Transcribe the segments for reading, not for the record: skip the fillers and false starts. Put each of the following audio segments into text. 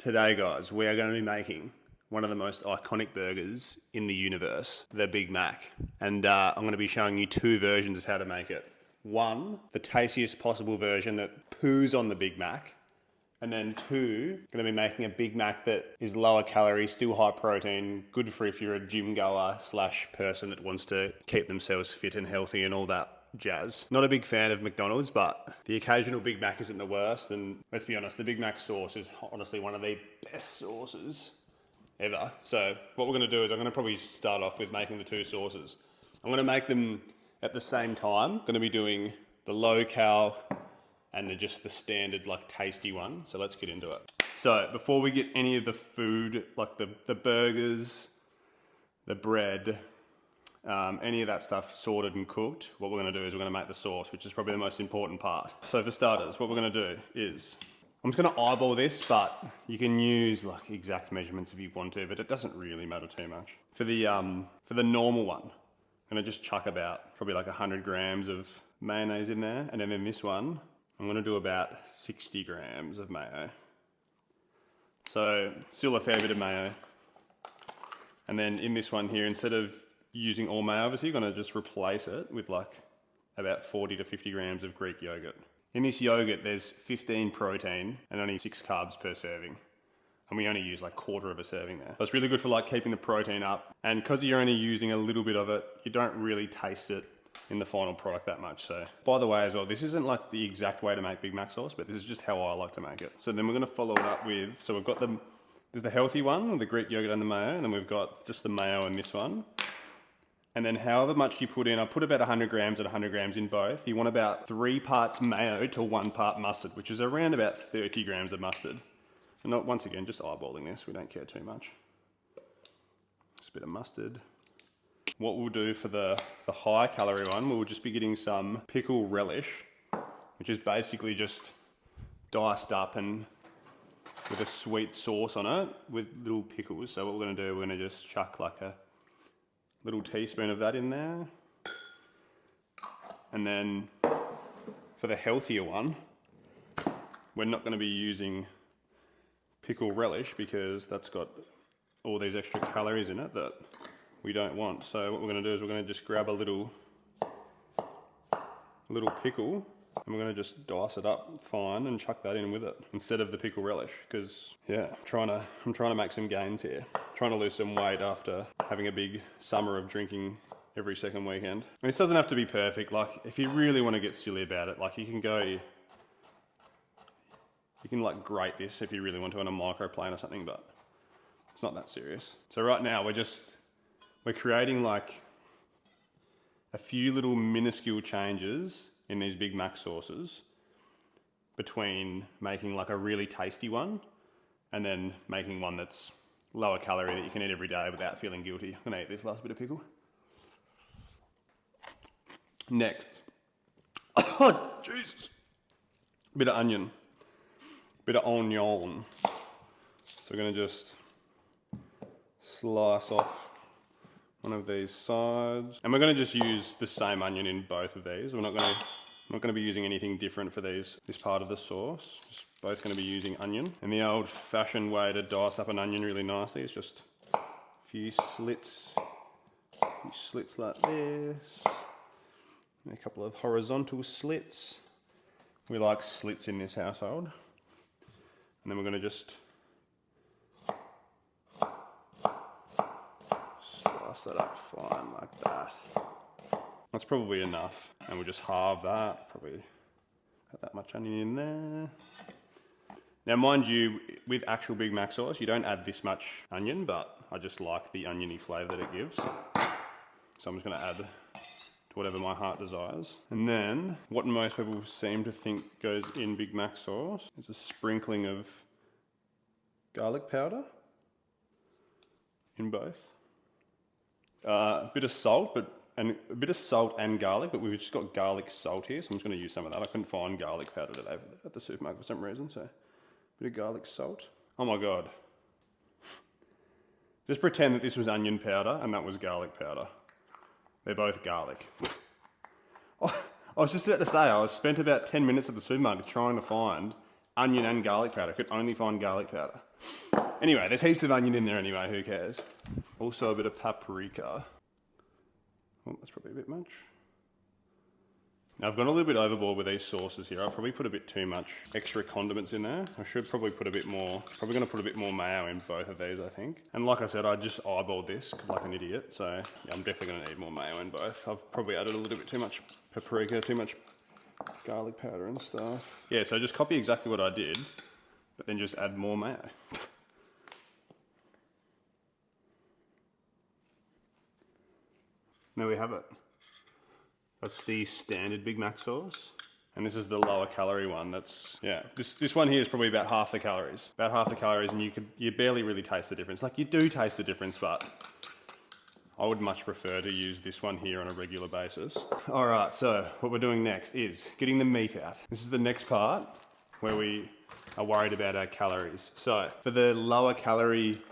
Today, guys, we are going to be making one of the most iconic burgers in the universe, the Big Mac. And I'm going to be showing you two versions of how to make it. One, the tastiest possible version that poos on the Big Mac. And then two, going to be making a Big Mac that is lower calorie, still high protein, good for if you're a gym goer / person that wants to keep themselves fit and healthy and all that jazz. Not a big fan of McDonald's, but the occasional Big Mac isn't the worst. And let's be honest, the Big Mac sauce is honestly one of the best sauces ever. So what we're going to do is I'm going to probably start off with making the two sauces. I'm going to make them at the same time. I'm going to be doing the low cal and just the standard like tasty one. So let's get into it. So before we get any of the food, like the burgers, the bread, any of that stuff sorted and cooked, what we're going to do is we're going to make the sauce, which is probably the most important part. So for starters, what we're going to do is, I'm just going to eyeball this, but you can use like exact measurements if you want to, but it doesn't really matter too much. For the normal one, I'm going to just chuck about probably like 100 grams of mayonnaise in there, and then in this one, I'm going to do about 60 grams of mayo. So still a fair bit of mayo. And then in this one here, instead of using all mayo, obviously you're going to just replace it with like about 40 to 50 grams of Greek yogurt. In this yogurt, there's 15 protein and only 6 carbs per serving. And we only use like quarter of a serving there. So it's really good for like keeping the protein up. And because you're only using a little bit of it, you don't really taste it in the final product that much. So by the way as well, this isn't like the exact way to make Big Mac sauce, but this is just how I like to make it. So then we're going to follow it up with, so we've got there's the healthy one with the Greek yogurt and the mayo, and then we've got just the mayo in this one. And then however much you put in, I put about 100 grams and 100 grams in both. You want about 3 parts mayo to 1 part mustard, which is around about 30 grams of mustard. And not, once again, just eyeballing this, we don't care too much. Just a bit of mustard. What we'll do for the high calorie one, we'll just be getting some pickle relish, which is basically just diced up and with a sweet sauce on it with little pickles. So what we're going to do, we're going to just chuck like a little teaspoon of that in there. And then for the healthier one, we're not going to be using pickle relish because that's got all these extra calories in it that we don't want. So what we're going to do is we're going to just grab a little pickle and we're going to just dice it up fine and chuck that in with it instead of the pickle relish, because yeah, I'm trying to make some gains here. Trying to lose some weight after having a big summer of drinking every second weekend. And this doesn't have to be perfect. Like if you really want to get silly about it, like you can like grate this if you really want to on a microplane or something, but it's not that serious. So right now we're creating like a few little minuscule changes in these Big Mac sauces between making like a really tasty one and then making one that's lower calorie that you can eat every day without feeling guilty. I'm gonna eat this last bit of pickle. Next. Oh, Jesus. Bit of onion. Bit of onion. So we're gonna just slice off one of these sides. And we're gonna just use the same onion in both of these. I'm not gonna be using anything different for this part of the sauce. Just both gonna be using onion. And the old fashioned way to dice up an onion really nicely is just a few slits like this. And a couple of horizontal slits. We like slits in this household. And then we're gonna just slice that up fine like that. That's probably enough. And we'll just halve that, probably put that much onion in there. Now mind you, with actual Big Mac sauce, you don't add this much onion, but I just like the oniony flavour that it gives. So I'm just gonna add to whatever my heart desires. And then, what most people seem to think goes in Big Mac sauce is a sprinkling of garlic powder in both. A bit of salt, and a bit of salt and garlic, but we've just got garlic salt here, so I'm just going to use some of that. I couldn't find garlic powder today at the supermarket for some reason, so a bit of garlic salt. Oh my God. Just pretend that this was onion powder and that was garlic powder. They're both garlic. I was just about to say, I spent about 10 minutes at the supermarket trying to find onion and garlic powder. I could only find garlic powder. Anyway, there's heaps of onion in there anyway, who cares? Also a bit of paprika. Oh, that's probably a bit much. Now I've gone a little bit overboard with these sauces here. I'll probably put a bit too much extra condiments in there. I should probably put a bit more, probably gonna put a bit more mayo in both of these, I think. And like I said, I just eyeballed this like an idiot. So yeah, I'm definitely gonna need more mayo in both. I've probably added a little bit too much paprika, too much garlic powder and stuff. Yeah, so just copy exactly what I did, but then just add more mayo. There we have it. That's the standard Big Mac sauce. And this is the lower calorie one. That's, yeah, this one here is probably about half the calories. About half the calories, and you barely really taste the difference. Like, you do taste the difference, but I would much prefer to use this one here on a regular basis. All right, so what we're doing next is getting the meat out. This is the next part where we are worried about our calories. So for the lower calorie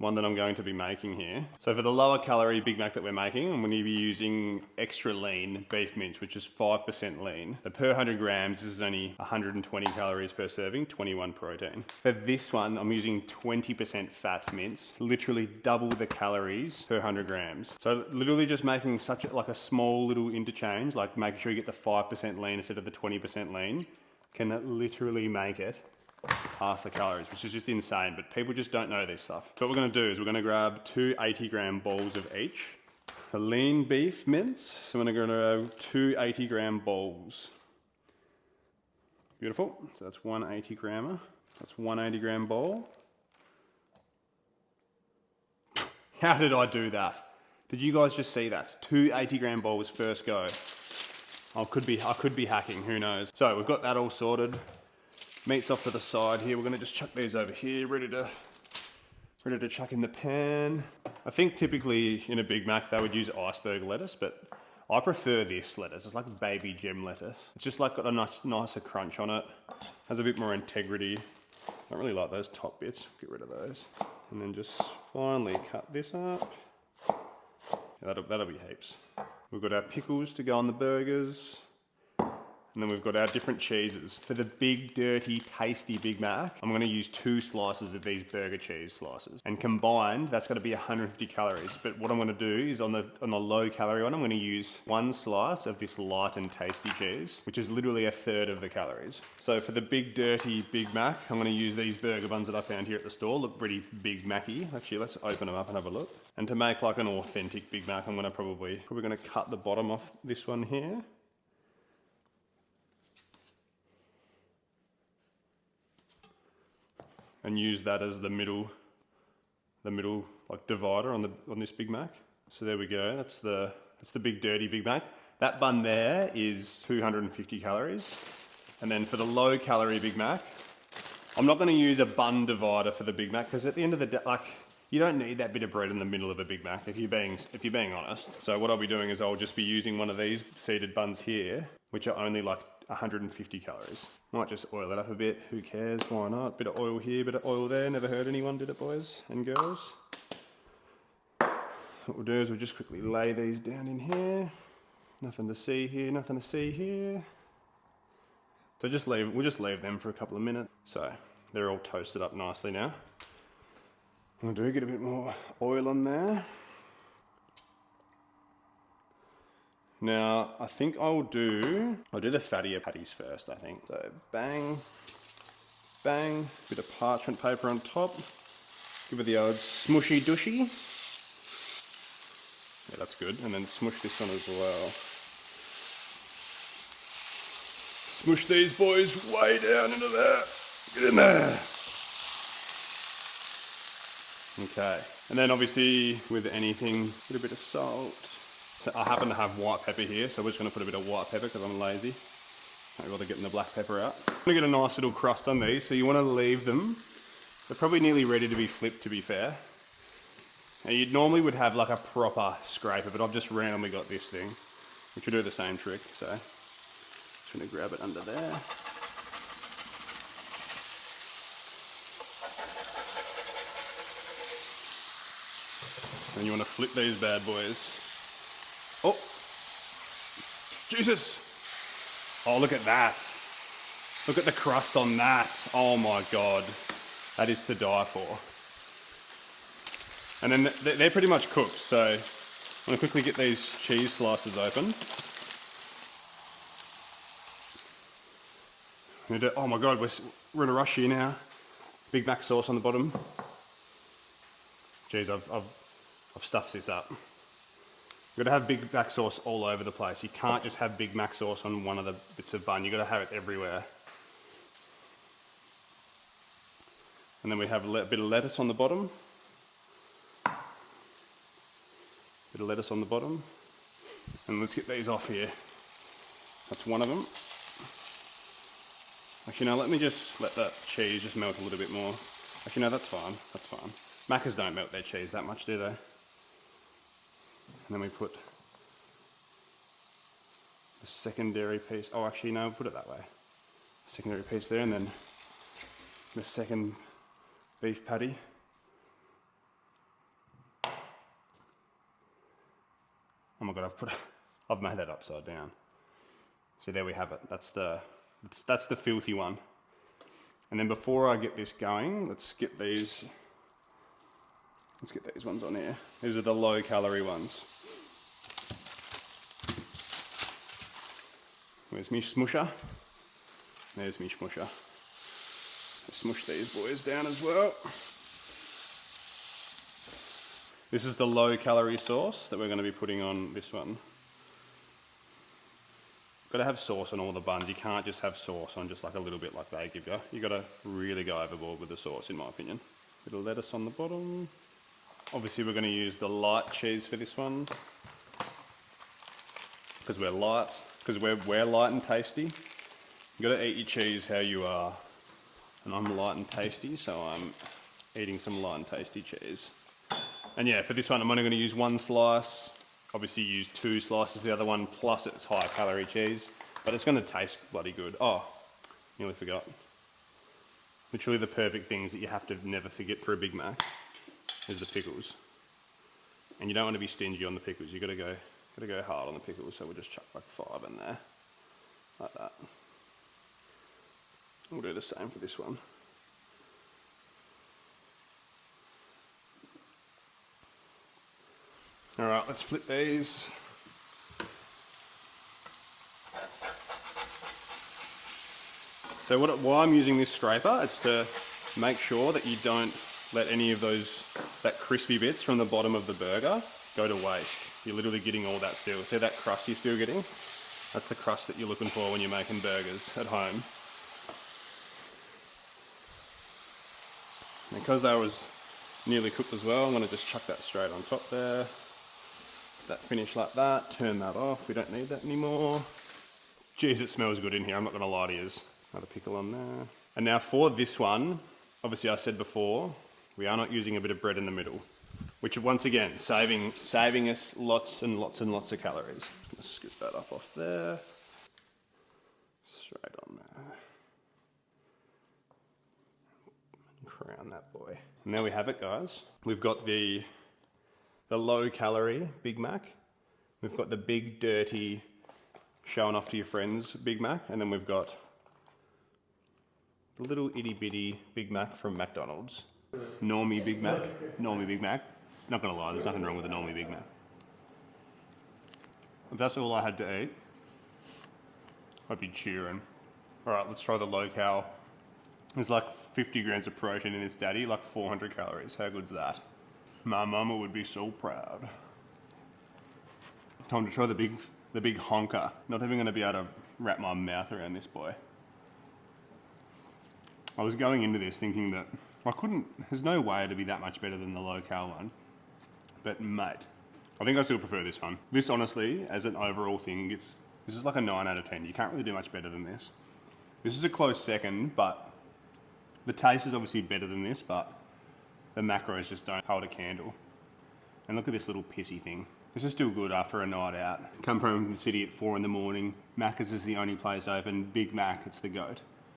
one that I'm going to be making here. So for the lower calorie Big Mac that we're making, I'm going to be using extra lean beef mince, which is 5% lean. So per 100 grams, this is only 120 calories per serving, 21 protein. For this one, I'm using 20% fat mince, literally double the calories per 100 grams. So literally just making like a small little interchange, like making sure you get the 5% lean instead of the 20% lean, can literally make it half the calories, which is just insane, but people just don't know this stuff. So what we're going to do is we're going to grab 2 80-gram bowls of each. A lean beef mince, so we're going to grab 2 80-gram bowls. Beautiful. So that's 1 80-grammer. That's 1 80-gram bowl. How did I do that? Did you guys just see that? 2 80-gram bowls first go. I could be hacking, who knows? So we've got that all sorted. Meat's off to the side here. We're gonna just chuck these over here, ready to chuck in the pan. I think typically in a Big Mac they would use iceberg lettuce, but I prefer this lettuce. It's like baby gem lettuce. It's just like got a nicer crunch on it. Has a bit more integrity. I don't really like those top bits. Get rid of those. And then just finally cut this up. Yeah, that'll be heaps. We've got our pickles to go on the burgers. And then we've got our different cheeses. For the big, dirty, tasty Big Mac, I'm gonna use 2 slices of these burger cheese slices. And combined, that's gonna be 150 calories. But what I'm gonna do is on the low calorie one, I'm gonna use 1 slice of this light and tasty cheese, which is literally 1/3 of the calories. So for the big, dirty Big Mac, I'm gonna use these burger buns that I found here at the store. Look pretty Big Mac-y. Actually, let's open them up and have a look. And to make like an authentic Big Mac, I'm gonna probably gonna cut the bottom off this one here. And use that as the middle like divider on this Big Mac. So there we go. That's the big dirty Big Mac. That bun there is 250 calories. And then for the low calorie Big Mac, I'm not going to use a bun divider for the Big Mac because at the end of the day, like, you don't need that bit of bread in the middle of a Big Mac if you're being honest. So what I'll be doing is I'll just be using one of these seeded buns here, which are only like 150 calories. Might just oil it up a bit, who cares, why not? Bit of oil here, bit of oil there, never hurt anyone, did it, boys and girls? What we'll do is we'll just quickly lay these down in here. Nothing to see here, nothing to see here. So we'll just leave them for a couple of minutes. So they're all toasted up nicely now. We'll get a bit more oil on there. Now, I think I'll do the fattier patties first, I think. So bang, bang, bit of parchment paper on top. Give it the old smushy dushy. Yeah, that's good. And then smush this one as well. Smush these boys way down into there. Get in there. Okay. And then obviously with anything, put a bit of salt. So I happen to have white pepper here, so we're just going to put a bit of white pepper because I'm lazy. Don't bother getting the black pepper out. I'm going to get a nice little crust on these, so you want to leave them. They're probably nearly ready to be flipped, to be fair. Now you normally would have like a proper scraper, but I've just randomly got this thing, which will do the same trick. So just going to grab it under there. And you want to flip these bad boys. Oh, Jesus. Oh, look at that. Look at the crust on that. Oh my God. That is to die for. And then they're pretty much cooked, so I'm going to quickly get these cheese slices open. Oh my god, we're in a rush here now. Big Mac sauce on the bottom. Jeez, I've stuffed this up. You've got to have Big Mac sauce all over the place. You can't just have Big Mac sauce on one of the bits of bun. You've got to have it everywhere. And then we have a bit of lettuce on the bottom. Bit of lettuce on the bottom. And let's get these off here. That's one of them. Actually, no, let me just let that cheese just melt a little bit more. Actually, no, that's fine. That's fine. Maccas don't melt their cheese that much, do they? And then we put the secondary piece. Oh, actually, no, put it that way. Secondary piece there, and then the second beef patty. Oh my god, I've made that upside down. So there we have it. That's the filthy one. And then before I get this going, let's get these ones on here. These are the low calorie ones. Where's me smusher? There's me smusher. Let's smush these boys down as well. This is the low calorie sauce that we're going to be putting on this one. Got to have sauce on all the buns. You can't just have sauce on just like a little bit like they give you. You got to really go overboard with the sauce, in my opinion. Bit of lettuce on the bottom. Obviously, we're going to use the light cheese for this one because we're light. Because we're light and tasty. You got to eat your cheese how you are. And I'm light and tasty, so I'm eating some light and tasty cheese. And yeah, for this one, I'm only going to use one slice. Obviously use 2 slices for the other one, plus it's high calorie cheese, but it's going to taste bloody good. Oh, nearly forgot. Literally the perfect things that you have to never forget for a Big Mac is the pickles. And you don't want to be stingy on the pickles. You got to go hard on the pickles. So we'll just chuck like 5 in there, like that. We'll do the same for this one. All right, let's flip these. So why I'm using this scraper is to make sure that you don't let any of that crispy bits from the bottom of the burger go to waste. You're literally getting all that still. See that crust you're still getting? That's the crust that you're looking for when you're making burgers at home. And because that was nearly cooked as well, I'm going to just chuck that straight on top there. That finish like that, turn that off, we don't need that anymore. Jeez, it smells good in here, I'm not gonna lie to you. Another pickle on there. And now for this one, obviously I said before, we are not using a bit of bread in the middle, which once again, saving us lots and lots and lots of calories. I'm gonna scoop that up off there. Straight on there. Crown that boy. And there we have it, guys. We've got the low calorie Big Mac. We've got the big dirty showing off to your friends Big Mac, and then we've got the little itty bitty Big Mac from McDonald's. Normie Big Mac. Normie Big Mac. Not gonna lie, there's nothing wrong with a normie Big Mac. If that's all I had to eat, I'd be cheering. All right, let's try the low cal. There's like 50 grams of protein in this daddy, like 400 calories. How good's that? My mama would be so proud. Time to try the big honker. Not even gonna be able to wrap my mouth around this boy. I was going into this thinking that there's no way it'd be that much better than the low cal one. But mate, I think I still prefer this one. This honestly, as an overall thing, this is like a 9 out of 10. You can't really do much better than this. This is a close second, but the taste is obviously better than this, but the macros just don't hold a candle. And look at this little pissy thing. This is still good after a night out. Come from the city at 4 in the morning. Maccas is the only place open. Big Mac, it's the goat.